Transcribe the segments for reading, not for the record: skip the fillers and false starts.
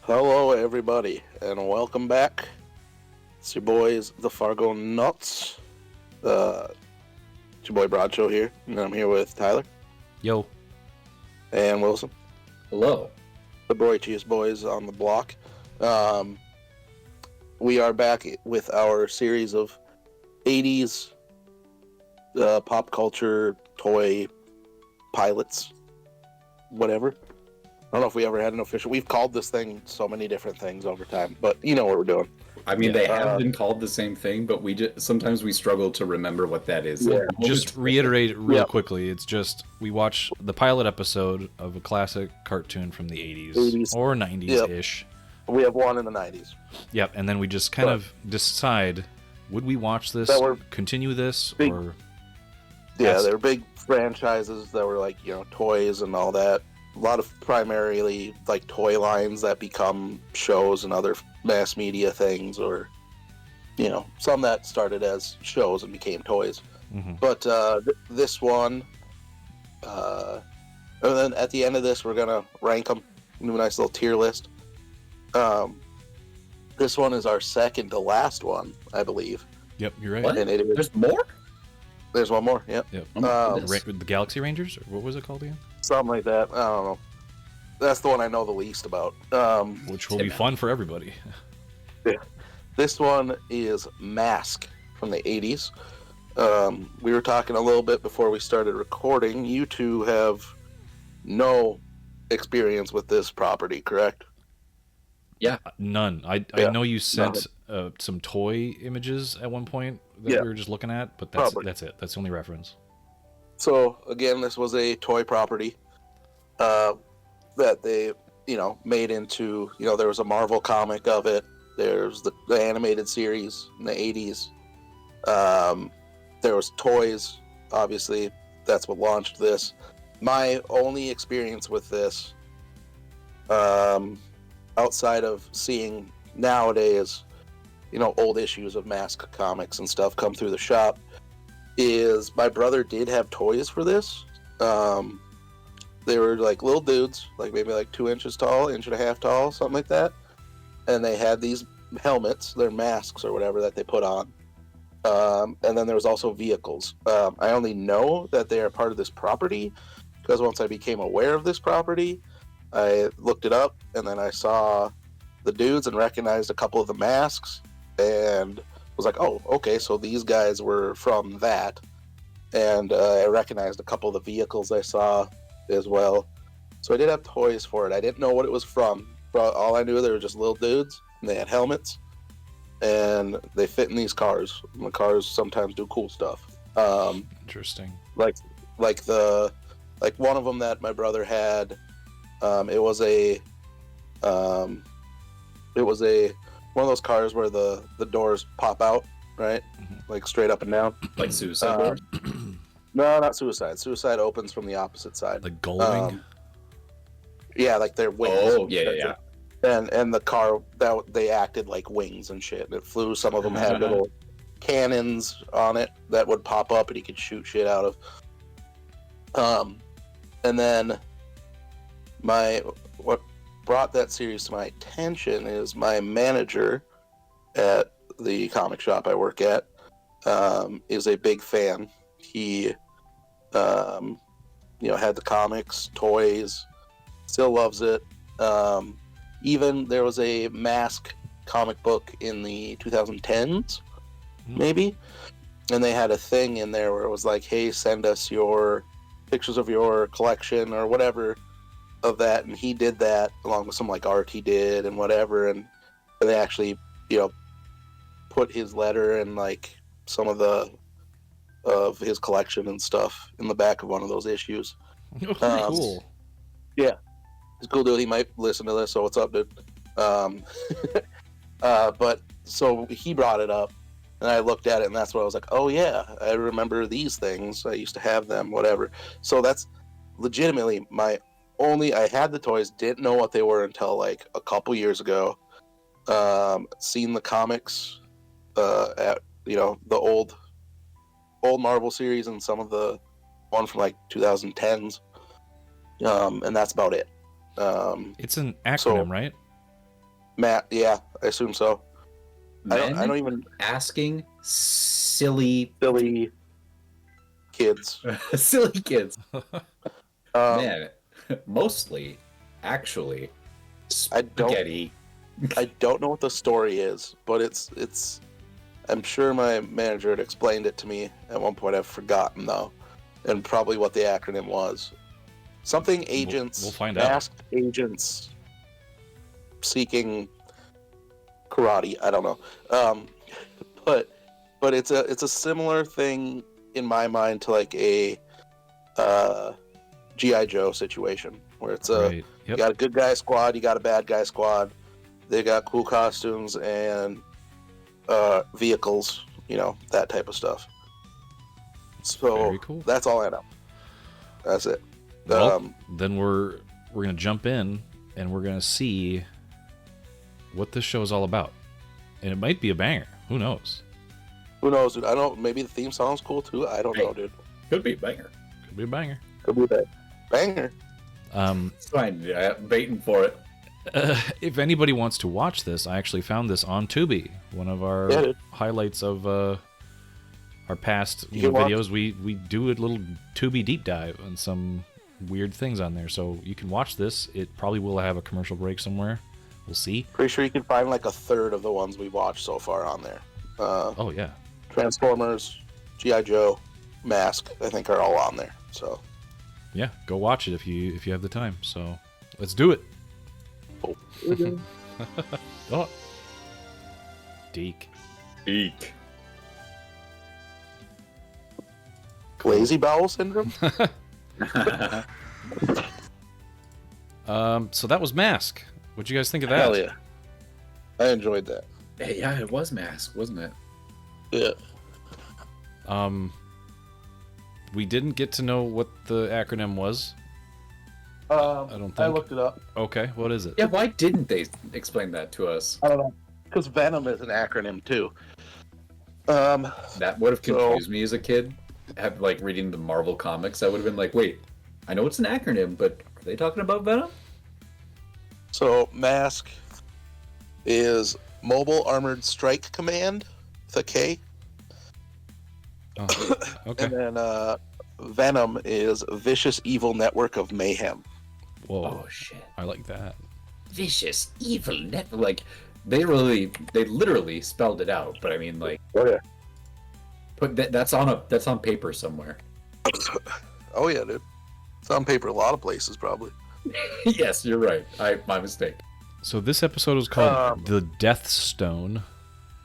Hello, everybody, and welcome back. It's your boys, the Fargo Nuts. It's your boy Broadshow here, and I'm here with Tyler Yo. and Wilson, Hello. the Broichiest boys on the block. We are back with our series of 80's pop culture toy pilots, whatever. I don't know if we ever had an official. We've called this thing so many different things over time, but you know what we're doing. I mean, Yeah. they have been called the same thing, but sometimes we struggle to remember what that is. Yeah. Just reiterate real Yeah. quickly. It's just we watch the pilot episode of a classic cartoon from the 80s, 80s. or 90s-ish. We have one in the 90s. Yep, and then we just kind of decide, would we watch this, That were continue this, big- or... Yeah, Yes. they're big franchises that were like, toys and all that. A lot of primarily like toy lines that become shows and other mass media things, or some that started as shows and became toys. Mhm. But this one, and then at the end of this, we're gonna rank them. Do a nice little tier list. This one is our second to last one, I believe. Yep, you're right. What? And it is. There's more? There's one more. Yep. Yep. Oh my Um, goodness. The Galaxy Rangers? Or what was it called again? Something like that. I don't know. That's the one I know the least about. Which will be fun for everybody. This one is M.A.S.K from the 80's. We were talking a little bit before we started recording. You two have no experience with this property, correct? None. I Yeah, know you sent some toy images at one point that Yeah. we were just looking at, but Probably. that's it. That's the only reference. So, again, this was a toy property that they, made into, there was a Marvel comic of it. There's the animated series in the 80's. There was toys, obviously. That's what launched this. My only experience with this, outside of seeing nowadays, old issues of M.A.S.K comics and stuff come through the shop, is my brother did have toys for this. They were like little dudes, like maybe like 2 inches tall, 1.5 inches tall, something like that. And they had these helmets, they're masks or whatever that they put on. And then there was also vehicles. I only know that they are part of this property because once I became aware of this property, I looked it up and then I saw the dudes and recognized a couple of the masks and was like, oh, okay, so these guys were from that. And I recognized a couple of the vehicles I saw as well. So I did have toys for it. I didn't know what it was from. All I knew, they were just little dudes, and they had helmets, and they fit in these cars. And the cars sometimes do cool stuff. Interesting. Like one of them that my brother had, it was a one of those cars where the doors pop out, right? Mhm. Like straight up and down. Like Suicide Doors? No, not Suicide. Suicide opens from the opposite side. Like Gullwing? Yeah, like their wings. Oh, yeah. And the car that they acted like wings and shit. It flew. Some of them had little cannons on it that would pop up and he could shoot shit out of. And then what brought that series to my attention is my manager at the comic shop I work at is a big fan. He had the comics, toys, still loves it. Even there was a M.A.S.K comic book in the 2010s, maybe, and they had a thing in there where it was like, hey, send us your pictures of your collection or whatever of that, and he did that along with some like art he did and whatever, and they actually put his letter and like some of his collection and stuff in the back of one of those issues. Oh, cool. He's a cool dude. He might listen to this, so what's up, dude? But so he brought it up, and I looked at it, and that's what I was like, oh yeah, I remember these things. I used to have them, whatever. So that's legitimately I had the toys, didn't know what they were until like a couple years ago. Seen the comics, at the old Marvel series and some of the one from like 2010s, and that's about it. It's an acronym, right? Matt, yeah, I assume so. Men I don't even asking silly silly kids. silly kids. Um, Man, mostly, actually, I don't spaghetti. I don't know what the story is, but it's. I'm sure my manager had explained it to me at one point. I've forgotten though, and probably what the acronym was. Something agents, We'll find out. masked agents seeking karate. I don't know, but it's a similar thing in my mind to like a GI Joe situation where it's a Right. you Yep. got a good guy squad, you got a bad guy squad. They got cool costumes and vehicles, that type of stuff. So Very cool. that's all I know. That's it. Well, then we're gonna jump in and we're gonna see what this show is all about, and it might be a banger. Who knows? Who knows, dude? I don't. Maybe the theme song's cool too. I don't know, dude. Could be a banger. Could be a banger. Could be that banger. It's fine. Yeah, baiting for it. If anybody wants to watch this, I actually found this on Tubi. One of our Yeah, dude. highlights of our past You can watch- videos. We do a little Tubi deep dive on some weird things on there, so you can watch this. It probably will have a commercial break somewhere. We'll see. Pretty sure you can find like a third of the ones we've watched so far on there. Oh yeah, Transformers, GI Joe, Mask, I think are all on there. So yeah. Go watch it if you have the time. So let's do it. Oh, Deke. Eek. lazy bowel syndrome. So that was Mask. What'd you guys think of that? Hell yeah, I enjoyed that. Hey, yeah, it was M.A.S.K, wasn't it? Yeah. We didn't get to know what the acronym was. I don't think. I looked it up. Okay, what is it? Yeah, why didn't they explain that to us? I don't know, because Venom is an acronym too. That would have So- confused me as a kid. Like reading the Marvel comics, I would have been like, wait, I know it's an acronym, but are they talking about Venom? So Mask is Mobile Armored Strike Command, with a K, Oh, okay. and then Venom is Vicious Evil Network of Mayhem. Whoa, Shit. I like that. Vicious, evil, like they literally spelled it out. But I mean, like, Oh yeah. put that's on paper somewhere. Oh yeah, dude. It's on paper a lot of places probably. Yes, you're right. My mistake. So this episode was called Um, The Death Stone,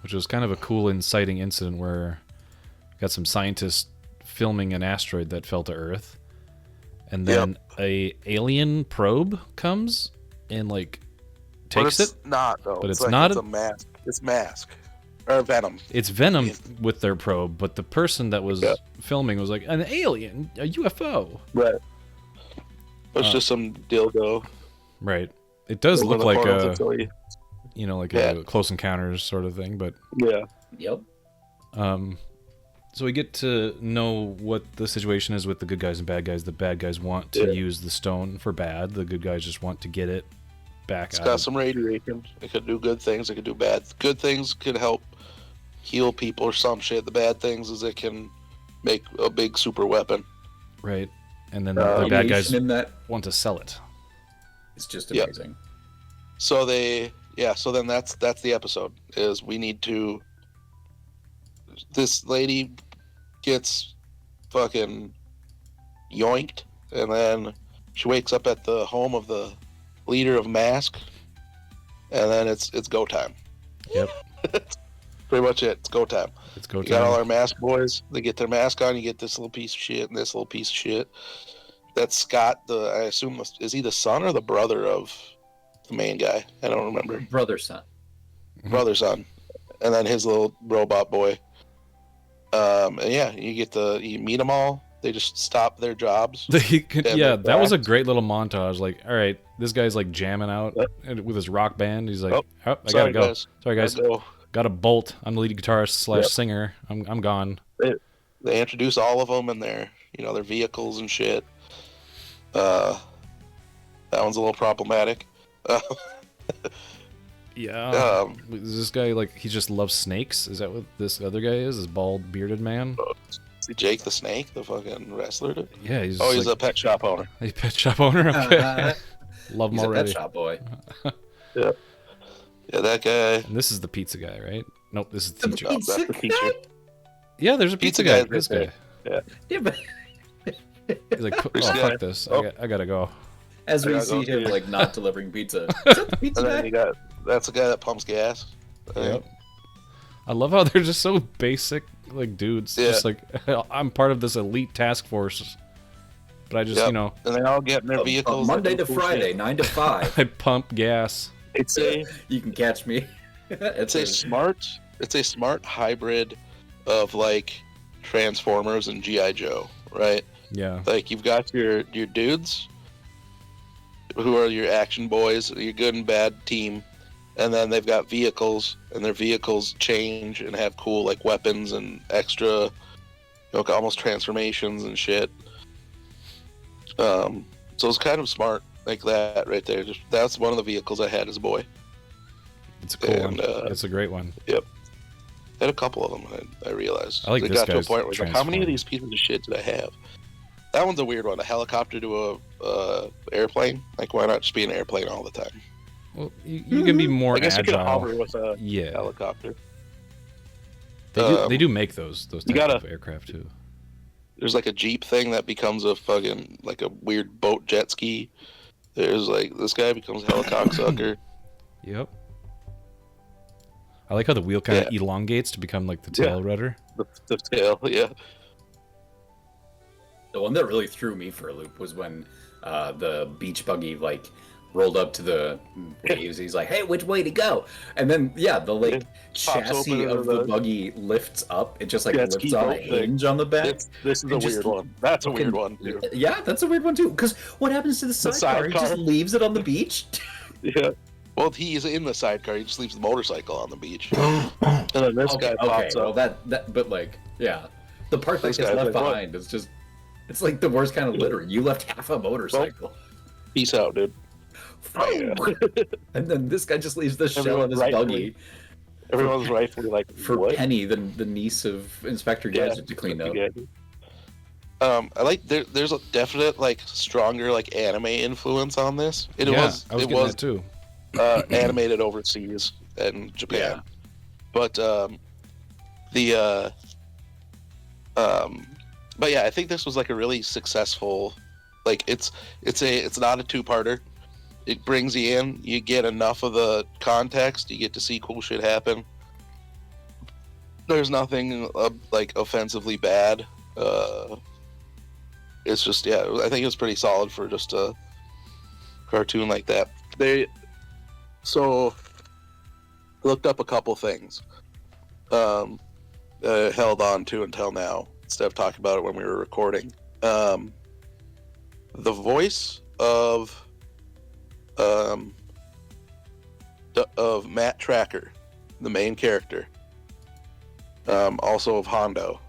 which was kind of a cool, inciting incident where we got some scientists filming an asteroid that fell to Earth, and then a alien probe comes and like takes but it's it. not though. But it's like, not It's a- a Mask. It's Mask or Venom. It's Venom with their probe, but the person that was Yeah. filming was like an alien, a UFO. Right. It's just some dildo. Right. It does Over look the like portals a, until you- like Yeah. a Close Encounters sort of thing, but Yeah. Yep. so we get to know what the situation is with the good guys and bad guys. The bad guys want to Yeah. use the stone for bad. The good guys just want to get it back It's out. got some radiation. It could do good things. It could do bad. Good things could help heal people or some shit. The bad things is it can make a big super weapon. Right. And then the bad guys Radiation in that want to sell it. is just Yep. amazing. So so then that's the episode. Is we need to. This lady gets fucking yoinked, and then she wakes up at the home of the leader of M.A.S.K, and then it's go time. Yep. Pretty much it. It's go time. It's go You got all time. our M.A.S.K boys. They get their mask on. You get this little piece of shit and this little piece of shit. That's Scott. I assume is he the son or the brother of the main guy? I don't remember. Brother son. Brother son, and then his little robot boy. And yeah, you meet them all. They just stop their jobs. Yeah, that was a blacks. great little montage. Like, all right, this guy's like jamming out Yep. with his rock band. He's like, Oh, I gotta sorry, go. guys. Sorry, guys. Gotta go. Got a bolt. I'm the lead guitarist / Yep. singer. I'm gone. They introduce all of them and their vehicles and shit. That one's a little problematic. Yeah. Um, Is this guy like he just loves snakes? Is that what this other guy is? This bald bearded man? Jake the Snake, the fucking wrestler. Yeah, he's Oh, he's like a pet shop owner. a pet shop owner. Okay. Love him He's a pet already. shop boy. Yeah, that guy. And this is the pizza guy, right? Nope, this is the teacher. No, that's the teacher. Yeah, there's a pizza guy. guy's This right guy. there. Yeah, but He's like, oh This guy. fuck this. Oh. I gotta go. as I we gotta see go him too. like not delivering pizza. Is that the pizza And then guy? you got that's the guy that pumps gas. I think. Yep. I love how they're just so basic, like dudes. Yeah. Just like I'm part of this elite task force, but I just Yep. you know And they all get in their vehicles. Monday and to do cool Friday, shit. 9 to 5. I pump gas. It's a You can catch me. it's a smart hybrid of like Transformers and GI Joe, right? Yeah. Like you've got your dudes who are your action boys, your good and bad team, and then they've got vehicles, and their vehicles change and have cool like weapons and extra, almost transformations and shit. So it's kind of smart like that right there. That's one of the vehicles I had as a boy. It's a cool And, one. It's a great one. Yep. I had a couple of them, I realized. I like it this got to a guy's point where it's like, how many of transform. these pieces of shit did I have? That one's a weird one. A helicopter to a airplane. Like, why not just be an airplane all the time? Well, you can be more I guess you could agile. hover with a Yeah. helicopter. They do make those you type gotta- of aircraft too. There's like a Jeep thing that becomes a fucking, like a weird boat jet ski. There's like, this guy becomes a helicopter. Yep. I like how the wheel kind of Yeah. elongates to become like the tail rudder. the tail, yeah. The one that really threw me for a loop was when the beach buggy like rolled up to the waves. He's like, "Hey, which way to go?" And then the like It pops chassis open of the the- buggy lifts up. It just like Jet lifts ski on a boat thing. hinge on the back. This is a And just weird one. That's a weird fucking- one, too. Yeah, that's a weird one too. Because what happens to the sidecar? He just sidecar. leaves it on the beach. Yeah. Well, he's in the sidecar. He just leaves the motorcycle on the beach. And then this guy pops well up. that but like the part that This gets guy's left like, what? behind is just it's like the worst kind of littering. You left half a motorcycle. Peace out, dude. And then this guy just leaves the shell Everyone in his rightfully- buggy Everyone's rightfully like, for what? Penny, the niece of Inspector Gadget, to clean up. I like there's a definite like stronger like anime influence on this. It yeah, was I was it getting was that too. animated overseas and Japan, Yeah. but but yeah, I think this was like a really successful. Like it's not a two-parter. It brings you in. You get enough of the context. You get to see cool shit happen. There's nothing like offensively bad. It's just I think it was pretty solid for just a cartoon like that. So looked up a couple things. Held on to until now instead of talking about it when we were recording. The voice of Matt Tracker, the main character, also of Hondo.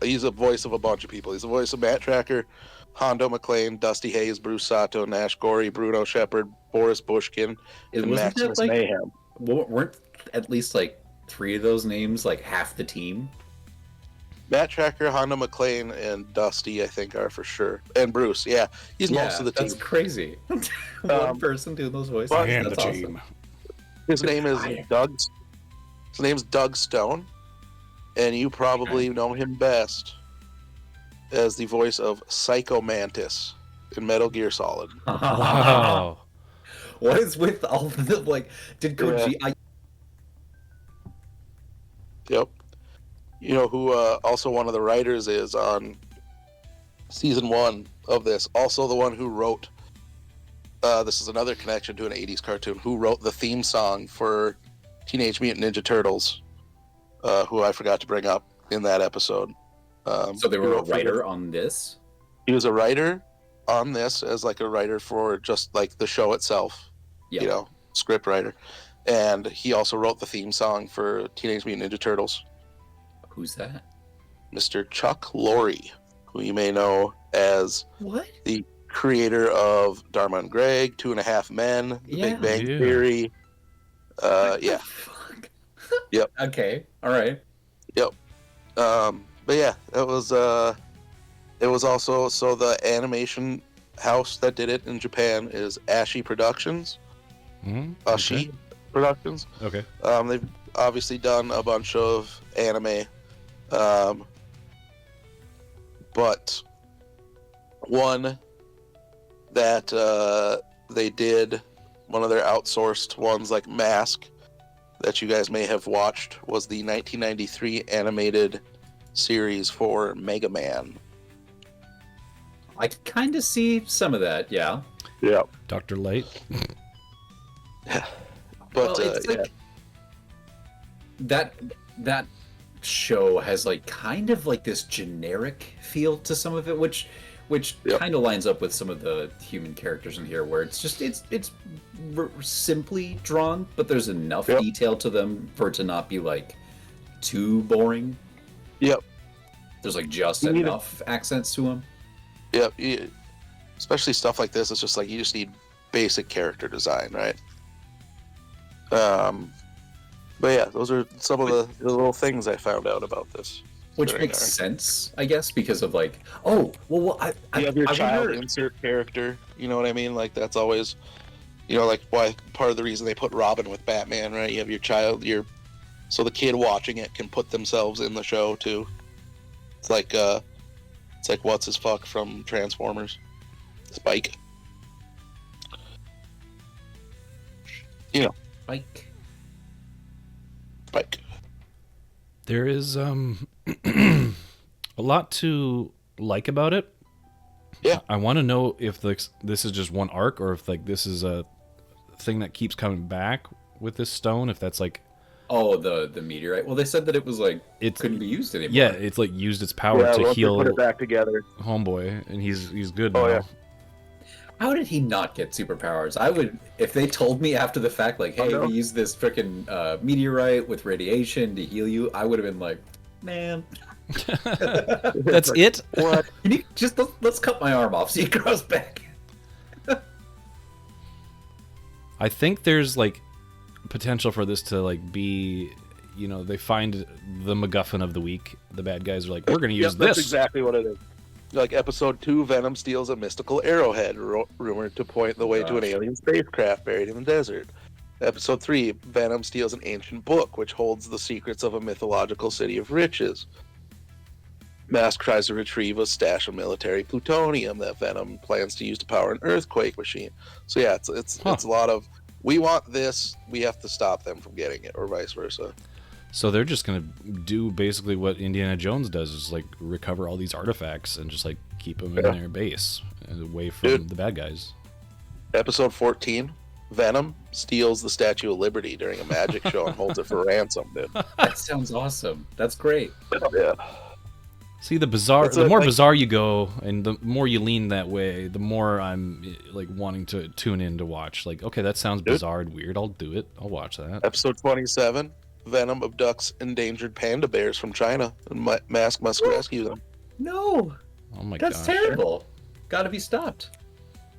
He's a voice of a bunch of people. He's the voice of Matt Tracker, Hondo McClane, Dusty Hayes, Bruce Sato, Nash Gorey, Bruno Shepard, Boris Bushkin, and Wasn't that Maximus like Mayhem. weren't at least like 3 of those names like half the team? Matt Tracker, Hondo McClane, and Dusty, I think, are for sure. And Bruce, he's most of the team. That's crazy. One person doing those voices. I am That's the awesome. team. His name is I am. Doug. His name's Doug Stone, and you probably know him best as the voice of Psycho Mantis in Metal Gear Solid. Wow. What is with all the like? Did Koji? Yep. You know who also one of the writers is on season 1 of this. Also the one who wrote. This is another connection to an 80's cartoon. Who wrote the theme song for Teenage Mutant Ninja Turtles? Who I forgot to bring up in that episode. So they he were a wrote for writer the- on this. He was a writer on this as like a writer for just like the show itself. Yeah. Script writer. And he also wrote the theme song for Teenage Mutant Ninja Turtles. Who's that? Mr. Chuck Lorre, who you may know as What? the creator of Dharma and Greg, Two and a Half Men, The Big Bang Yeah. Theory. Yeah. Fuck. Yep. Okay. All right. Yep. But yeah, it was also, so the animation house that did it in Japan is Ashi Productions. Ashi Productions. Okay. They've obviously done a bunch of anime. But one that they did, one of their outsourced ones, like M.A.S.K, that you guys may have watched, was the 1993 animated series for Mega Man. I could kind of see some of that. Yeah. Yeah. Dr. Light. But it's like that show has like kind of like this generic feel to some of it, which Yep. kind of lines up with some of the human characters in here, where it's just it's simply drawn, but there's enough Yep. detail to them for it to not be like too boring. Yep. There's like just You need enough accents to them. Yep. Especially stuff like this, it's just like you just need basic character design, right? But yeah, those are some of the little things I found out about this. Which Very makes darn. sense, I guess, because of like, oh, well, I You have your I child wonder- insert character, you know what I mean? Like that's always, like why part of the reason they put Robin with Batman, right? You have your child, so the kid watching it can put themselves in the show too. It's like what's his fuck from Transformers, Spike. Like, Spike. There is a lot to like about it. Yeah. I want to know if this is just one arc, or if like this is a thing that keeps coming back with this stone. If that's like, oh, the meteorite. Well, they said that it was like it couldn't be used anymore. yeah, it's like used its power to once they heal put it back together. Homeboy, and he's good Oh, now. yeah. How did he not get superpowers? I would, if they told me after the fact, like, hey, no. we used this freaking meteorite with radiation to heal you, I would have been like, man, That's it. What? can you just let's cut my arm off so it grows back. I think there's like potential for this to like be, they find the MacGuffin of the week. The bad guys are like, we're gonna use Yep, that's this. exactly what it is. Like episode 2, Venom steals a mystical arrowhead, rumored to point the way to an Gosh. alien spacecraft buried in the desert. Episode 3, Venom steals an ancient book which holds the secrets of a mythological city of riches. M.A.S.K tries to retrieve a stash of military plutonium that Venom plans to use to power an earthquake machine. So yeah, it's a lot of, we want this, we have to stop them from getting it, or vice versa. So they're just gonna do basically what Indiana Jones does, is like recover all these artifacts and just like keep them in their base and away from the bad guys. Episode 14, Venom steals the Statue of Liberty during a magic show and holds it for ransom, dude. That sounds awesome. That's great. Yeah. See, the more bizarre you go, and the more you lean that way, the more I'm like wanting to tune in to watch. Like, okay, that sounds bizarre and weird. I'll do it. I'll watch that. Episode 27, Venom abducts endangered panda bears from China, and M.A.S.K must rescue them. No, Oh my that's gosh. terrible. Gotta be stopped.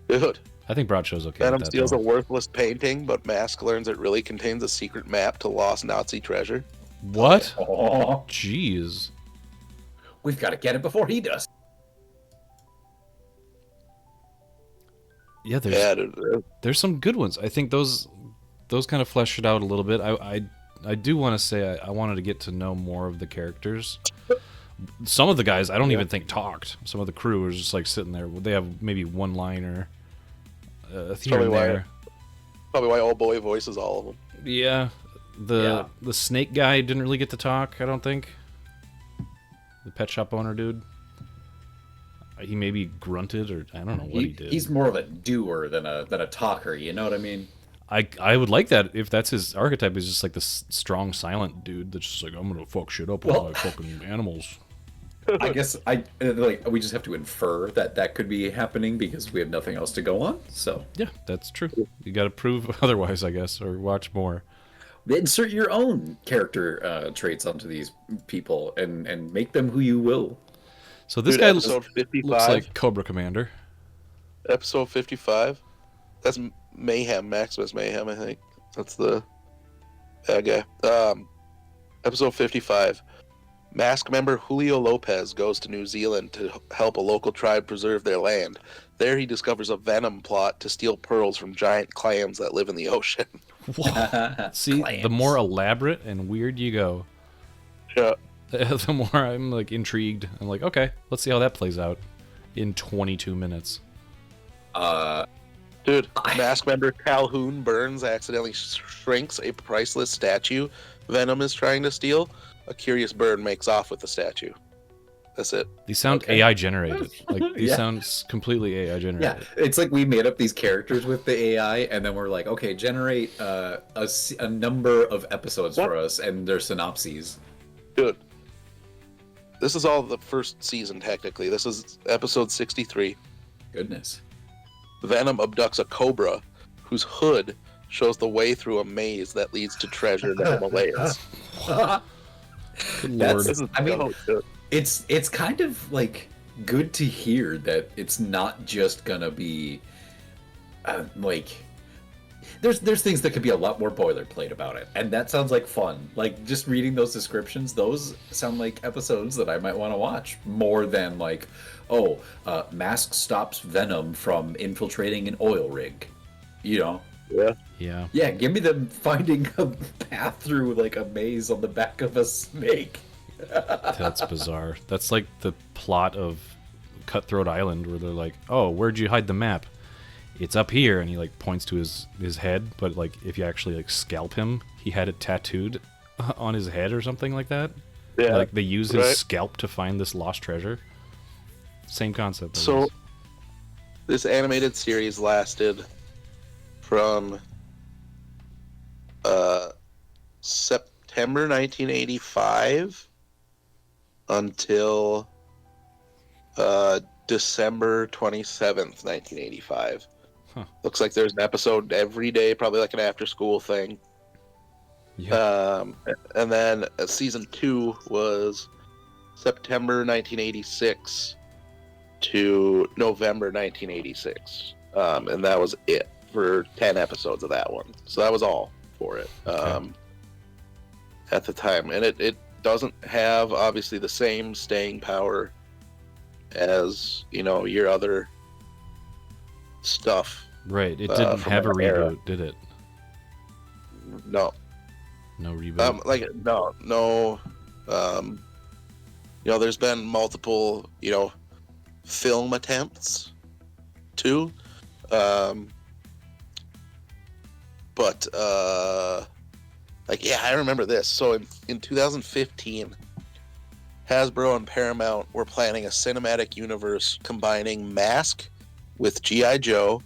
Dude, I think Broad Show's okay. Venom with that, steals a though. worthless painting, but M.A.S.K learns it really contains a secret map to lost Nazi treasure. What? Oh, Jeez. we've got to get it before he does. Yeah, Yeah, dude. there's some good ones. I think those kind of flesh it out a little bit. I do want to say I wanted to get to know more of the characters. Some of the guys I don't even think talked. Some of the crew was just like sitting there. They have maybe one liner here probably and why- there. Probably why old boy voices all of them. Yeah, the snake guy didn't really get to talk. I don't think. The pet shop owner dude. He maybe grunted, or I don't know what he did. He's more of a doer than a talker. You know what I mean? I would like that if that's his archetype. Is just like this strong, silent dude that's just like, I'm gonna fuck shit up with Well- my fucking animals. I guess we just have to infer that could be happening because we have nothing else to go on. So Yeah, that's true. You got to prove otherwise, I guess, or watch more. insert your own character traits onto these people and make them who you will. So this Dude, guy episode 55. looks like Cobra Commander. Episode 55. That's Mayhem, Maximus Mayhem, I think. That's the bad guy. Episode 55. M.A.S.K member Julio Lopez goes to New Zealand to help a local tribe preserve their land. There he discovers a venom plot to steal pearls from giant clams that live in the ocean. See, the more elaborate and weird you go, Yeah. the more I'm like intrigued. I'm like, okay, let's see how that plays out in 22 minutes. Dude, M.A.S.K member Calhoun Burns accidentally shrinks a priceless statue Venom is trying to steal. A curious bird makes off with the statue. That's it. These sound AI generated. Like these Yeah. sounds completely AI generated. Yeah, it's like we made up these characters with the AI, and then we're like, okay, generate a number of episodes for us and their synopses. Dude, this is all the first season, technically. This is episode 63. Goodness. Venom abducts a cobra whose hood shows the way through a maze that leads to treasure in the Himalayas. Good lord. This is I mean, so good. it's kind of like good to hear that it's not just gonna be like there's things that could be a lot more boilerplate about it, and that sounds like fun. Like just reading those descriptions, those sound like episodes that I might want to watch more than like, oh, M.A.S.K stops Venom from infiltrating an oil rig, you know. Yeah. Yeah, give me them finding a path through like a maze on the back of a snake. That's bizarre. That's like the plot of Cutthroat Island, where they're like, "Oh, where'd you hide the map? It's up here," and he like points to his head. But like, if you actually like scalp him, he had it tattooed on his head or something like that. Yeah. Like they use his right. scalp to find this lost treasure. Same concept. I So, guess. this animated series lasted from September 1985 until December 27th, 1985. Huh. Looks like there's an episode every day, probably like an after-school thing. Yeah. And then season 2 was September 1986 to November 1986. And that was it for 10 episodes of that one. So that was all for it at the time. And it doesn't have, obviously, the same staying power as, you know, your other stuff. Right. It didn't from have a that era. reboot, did it? No. No reboot. No. You know, there's been multiple, you know, film attempts too. But like, yeah, I remember this. So in 2015, Hasbro and Paramount were planning a cinematic universe combining M.A.S.K with G.I. Joe,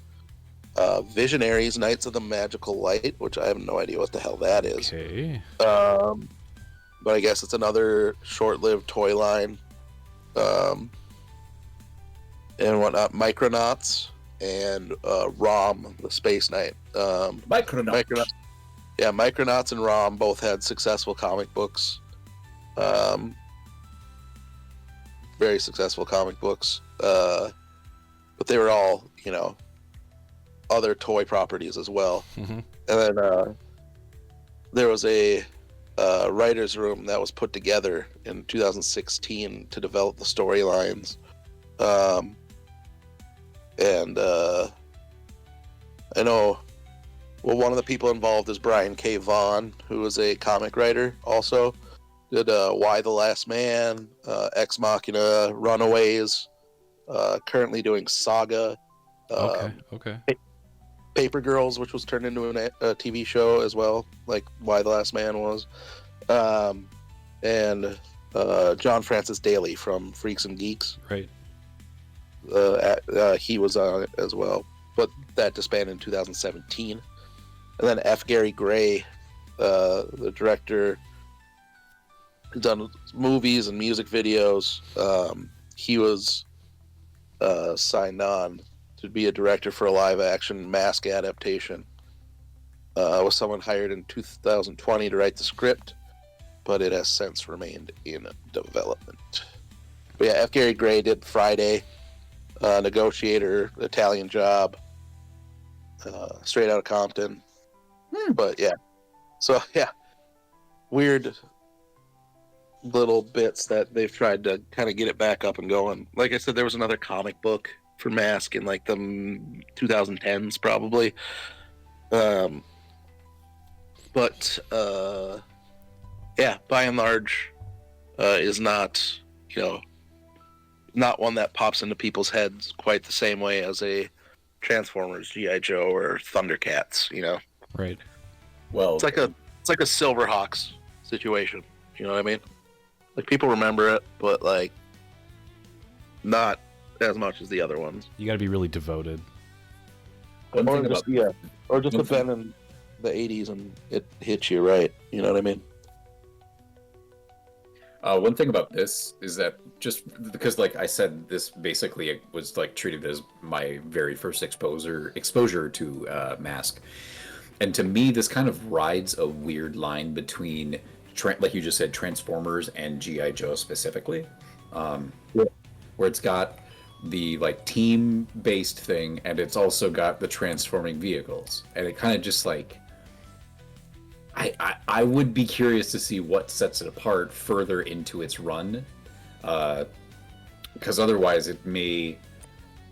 Visionaries, Knights of the Magical Light, which I have no idea what the hell that is. Okay. But I guess it's another short-lived toy line. And whatnot, Micronauts and ROM, the Space Knight. Micronauts. Yeah, Micronauts and ROM both had successful comic books. Very successful comic books. But they were all, you know, other toy properties as well. Mm-hmm. And then there was a writer's room that was put together in 2016 to develop the storylines. And I know, well, one of the people involved is Brian K. Vaughan, who is a comic writer also. Did Y the Last Man, Ex Machina, Runaways, currently doing Saga. Okay. Paper Girls, which was turned into a TV show as well, like Y the Last Man was. And John Francis Daly from Freaks and Geeks. Right. He was on it as well, but that disbanded in 2017. And then F. Gary Gray, the director, has done movies and music videos. He was signed on to be a director for a live-action M.A.S.K adaptation. Was someone hired in 2020 to write the script, but it has since remained in development. But yeah, F. Gary Gray did Friday. Negotiator, Italian Job, Straight Outta Compton. But yeah, so yeah, weird little bits that they've tried to kind of get it back up and going. Like I said, there was another comic book for Mask in like the 2010s probably. But yeah, by and large, is not, not one that pops into people's heads quite the same way as a Transformers, G.I. Joe, or Thundercats. Right. Well, It's like a Silverhawks situation. You know what I mean? Like, people remember it, but like not as much as the other ones. You got to be really devoted. one Or thing just about or just one have been in the 80s and it hits you right. You know what I mean? one thing about this is that just because, like I said, this basically was like treated as my very first exposure to Mask, and to me, this kind of rides a weird line between, like you just said, Transformers and GI Joe specifically, Yeah. where it's got the like team-based thing, and it's also got the transforming vehicles, and it kind of just like. I would be curious to see what sets it apart further into its run, because otherwise it may,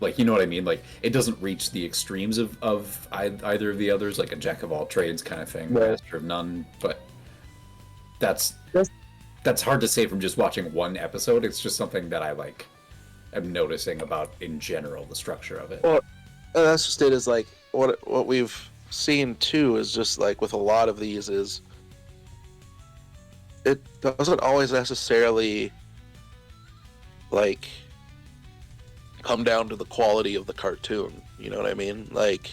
like, you know what I mean? Like, it doesn't reach the extremes of either of the others, like a jack of all trades kind of thing, Right. master of none. But that's Yes. that's hard to say from just watching one episode. It's just something that I like am noticing about in general the structure of it. Well, that's just it. Is like what we've seen too is just like with a lot of these is it doesn't always necessarily like come down to the quality of the cartoon. You know what I mean? Like,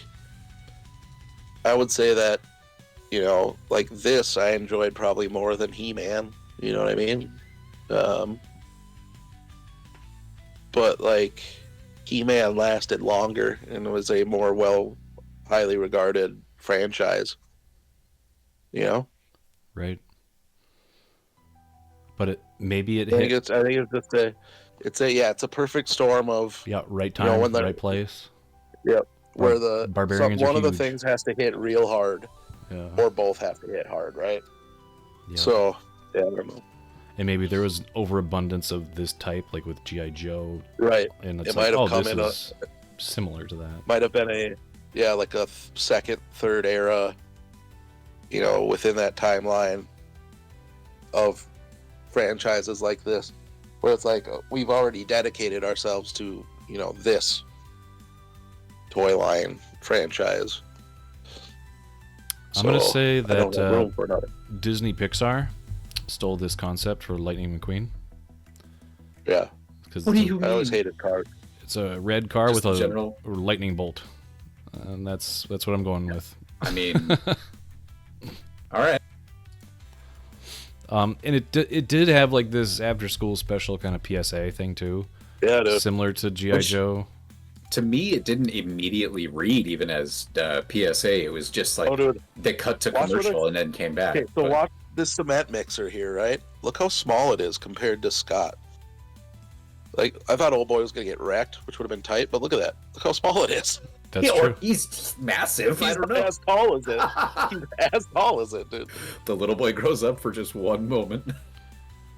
I would say that, like this I enjoyed probably more than He-Man. You know what I mean? But like He-Man lasted longer and was a more highly regarded franchise. Right. But maybe it I think hit. it's just it's a perfect storm of Yeah, right time, when right place. where the barbarians one are of the huge. things has to hit real hard Yeah. or both have to hit hard, right? Yeah. So yeah, I don't know. And maybe there was overabundance of this type, like with GI Joe, Right. and it's It like, might have oh, come this in is similar to that. might have been like a second, third era, within that timeline of franchises like this, where it's like we've already dedicated ourselves to, this toy line franchise. I'm gonna say I don't have room that for another. Disney Pixar stole this concept for Lightning McQueen. Yeah, Because What do you I always mean? hated cars. it's a red car Just with a general- lightning bolt, and that's what I'm going with. I mean, all right. And it did have like this after school special kind of PSA thing too, Yeah, dude. similar to GI Which- Joe. To me, it didn't immediately read even as PSA. It was just like Oh, dude. they cut to Watch where commercial and then came back. Okay, so But- watch this cement mixer here, right? Look how small it is compared to Scott. Like, I thought old boy was gonna get wrecked, which would have been tight, but look at that. Look how small it is. That's Yeah, or true. he's massive. I He's don't know. as tall as it. He's as tall as it, dude. The little boy grows up for just one moment.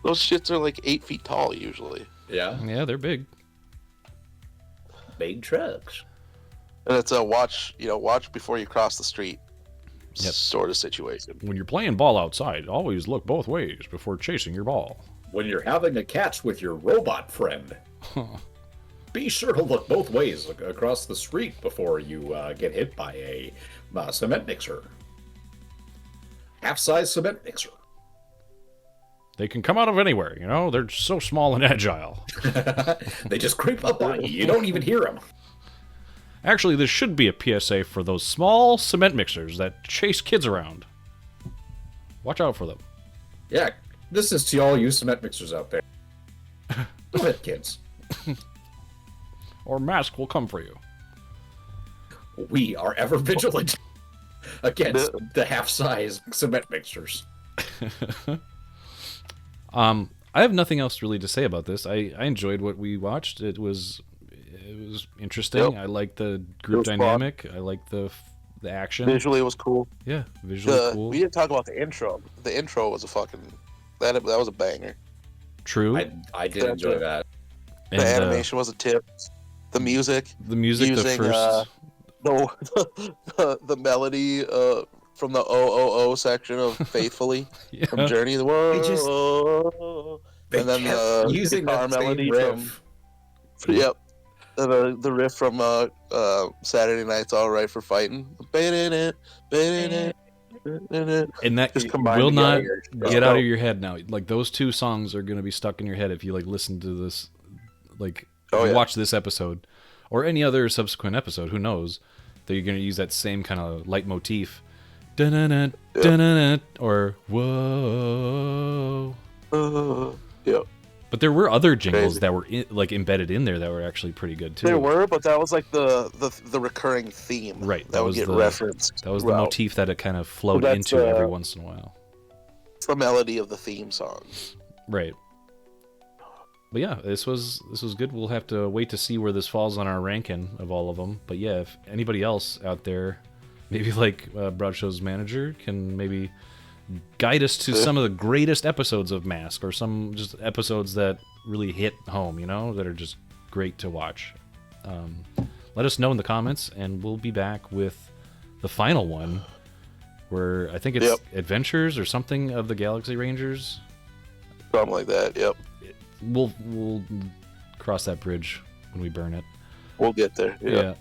Those shits are like 8 feet tall usually. Yeah, Yeah, they're big. big trucks. And it's a watch before you cross the street Yep. sort of situation. When you're playing ball outside, always look both ways before chasing your ball. When you're having a catch with your robot friend, be sure to look both ways across the street before you get hit by a cement mixer. Half-size cement mixer. They can come out of anywhere, They're so small and agile. They just creep up on you. You don't even hear them. Actually, this should be a PSA for those small cement mixers that chase kids around. Watch out for them. Yeah, this is to all you cement mixers out there. Go ahead, kids. Or M.A.S.K will come for you. We are ever vigilant against the half-size cement mixers. I have nothing else really to say about this. I enjoyed what we watched. It was It was interesting. Yep. I like the group was fun. dynamic. I like the action. Visually, it was cool. Yeah, visually cool. We didn't talk about the intro. The intro was a fucking that was a banger. True. I did enjoy that. And, The animation was a tip. The music. The music. Using, The first. the melody from the O section of Faithfully Yeah. from Journey. They And then kept the using guitar that same melody riff. from yep. The riff from Saturday Night's All Right for Fighting. And that Just combined will not together. get out of your head now. Like those two songs are going to be stuck in your head if you like listen to this, like watch this episode or any other subsequent episode. Who knows that you're going to use that same kind of leitmotif, dun-dun-dun, dun-dun-dun, or whoa. Yep. But there were other jingles Crazy. that were like embedded in there that were actually pretty good too. There were, but that was like the recurring theme. Right. That would get referenced. That was the motif that it kind of flowed that's, into every once in a while. It's the melody of the theme song. Right. But yeah, this was good. We'll have to wait to see where this falls on our ranking of all of them. But yeah, if anybody else out there, maybe like Broad Show's manager, can maybe guide us to some of the greatest episodes of M.A.S.K, or some just episodes that really hit home, that are just great to watch. Let us know in the comments, and we'll be back with the final one, where I think it's Adventures or something of the Galaxy Rangers. Something like that, yep. We'll cross that bridge when we burn it. We'll get there. Yeah.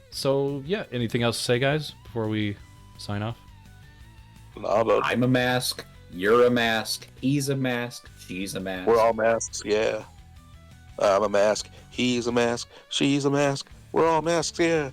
So, yeah, anything else to say, guys, before we sign off? I'm a M.A.S.K, you're a M.A.S.K, he's a M.A.S.K, she's a M.A.S.K. We're all masks, yeah. I'm a M.A.S.K, he's a M.A.S.K, she's a M.A.S.K, we're all masks, yeah.